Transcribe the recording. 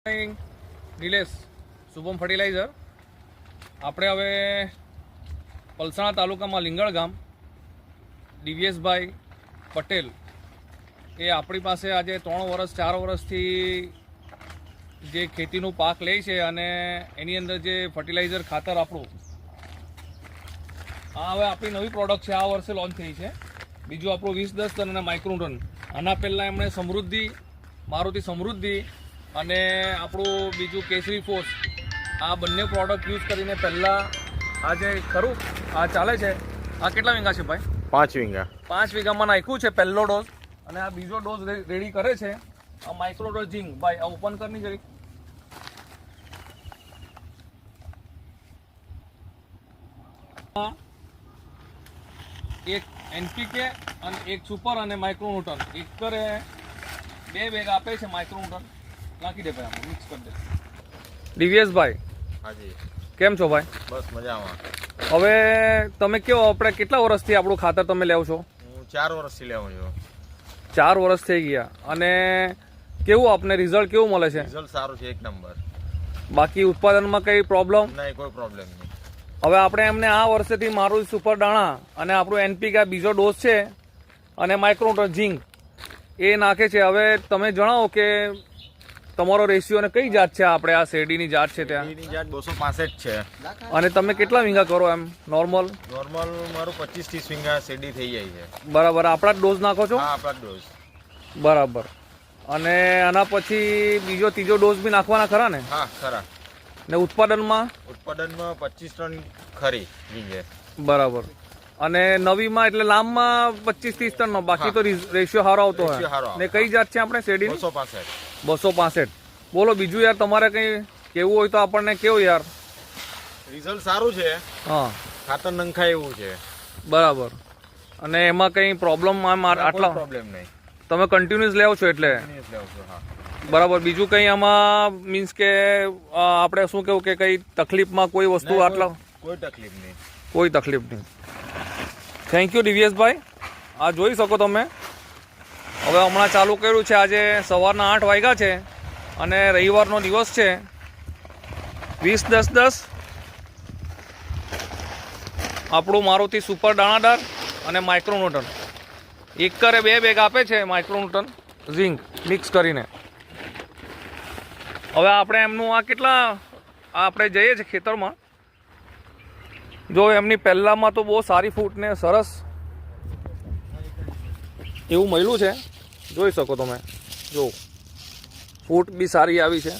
Nilesh Shubham fertiliser આપણે હવે પલસાણા તાલુકામાં લીંગણ ગામ દિવ્યેશભાઈ પટેલ એ આપણી પાસે આજે 3 વર્ષ 4 વર્ષથી જે ખેતીનું પાક લે છે અને એની અંદર જે ફર્ટિલાઇઝર ખાતર આપણું આ હવે આપણી નવી પ્રોડક્ટ છે, આ વર્ષે લોન્ચ થઈ છે. બીજું આપણું 20-10 ટન અને માઇક્રોટન. આના પહેલાં એમણે સમૃદ્ધિ, મારુતિ સમૃદ્ધિ અને આપણું બીજું કેસરી ફોર્સ, આ બંને પ્રોડક્ટ યુઝ કરીને પહેલાં આ જે ખરું આ ચાલે છે, આ કેટલા વીઘા છે ભાઈ? 5 વીઘા. 5 વીઘામાં નાખ્યું છે પહેલો ડોઝ અને આ બીજો ડોઝ રેડી કરે છે. આ માઇક્રોડોઝ ઝીંક ભાઈ આ ઓપન કરની જરી. એક એનપીકે અને એક સુપર અને માઇક્રોન્યુટન એક કરે 2 બેગ આપે છે. માઇક્રોન્યુટન નાખી દે ભાઈ, મિક્સ કરી દે. દિવ્યેશભાઈ હાજી, કેમ છો ભાઈ? બસ મજામાં. હવે તમે કેવો, આપણે કેટલા વર્ષથી આપણું ખાતર તમે લેવો છો? હું 4 વર્ષથી લેવું છું. 4 વર્ષ થઈ ગયા. અને કેવું આપને રિઝલ્ટ કેવું મળે છે? રિઝલ્ટ સારું છે, 1 નંબર. બાકી ઉત્પાદનમાં કઈ પ્રોબ્લેમ નહીં, કોઈ પ્રોબ્લેમ નહીં. હવે આપણે એમને આ વર્ષેથી મારું સુપર દાણા અને આપણું એનપીકે બીજો ડોઝ છે અને માઇક્રોન્યુટન ઝીંક એ નાખે છે. હવે તમે જણાવો કે તમારો રેશિયો અને કઈ જાત છે? આપણે આ શેરડીની જાત છે ત્યાં શેરડીની જાત 265 છે. અને તમે કેટલા વીઘા કરો એમ નોર્મલ? નોર્મલ મારું 25-30 વીઘા શેરડી થઈ જાય છે. બરાબર. આપણા જ ડોઝ નાખો છો? હા, આપણા ડોઝ. બરાબર. અને આના પછી બીજો ત્રીજો ડોઝ બી નાખવાના ખરા ને? હા, ખરા. ને ઉત્પાદનમાં 25 ટન ખરી વીઘે. બરાબર. અને નવીમાં એટલે લાંબમાં 25-30 ટનનો, બાકી તો રેશિયો સારો આવતો હોય. ને કઈ જાત છે આપણે શેરડી? 265. બોલો બીજું યાર, તમારે કઈ કેવું હોય તો આપણને કેવું યાર. રિઝલ્ટ સારું છે. હા, ખાતર નંખાય એવું છે. બરાબર. અને એમાં કઈ પ્રોબ્લેમ આટલા પ્રોબ્લેમ નહીં, તમે કન્ટિન્યુઅસ લેવો છો એટલે લેવું છું. હા, બરાબર. બીજું કઈ આમાં મીન્સ કે આપણે શું કેવું કે કઈ તકલીફમાં કોઈ વસ્તુ આટલા કોઈ તકલીફ નહીં, કોઈ તકલીફ નહીં. Thank you દિવ્યેશભાઈ. આ જોઈ શકો તમે. હવે હમણાં ચાલુ કર્યું છે. આજે સવારના 8 વાગ્યા છે અને રવિવારનો દિવસ છે. 20-10-10 આપણું મારુતિ સુપર દાણાદાર અને માઇક્રોન્યુટન એક કરે 2 બેગ આપે છે. માઇક્રોન્યુટન ઝીંક મિક્સ કરીને. હવે આપણે એમનું આ કેટલા આપણે જઈએ છીએ ખેતરમાં, જો એમની પહેલામાં તો બહુ સારી ફૂટ ને સરસ એવું મળ્યું છે. જોઈ શકો તમે, જો ફૂટ બી સારી આવી છે.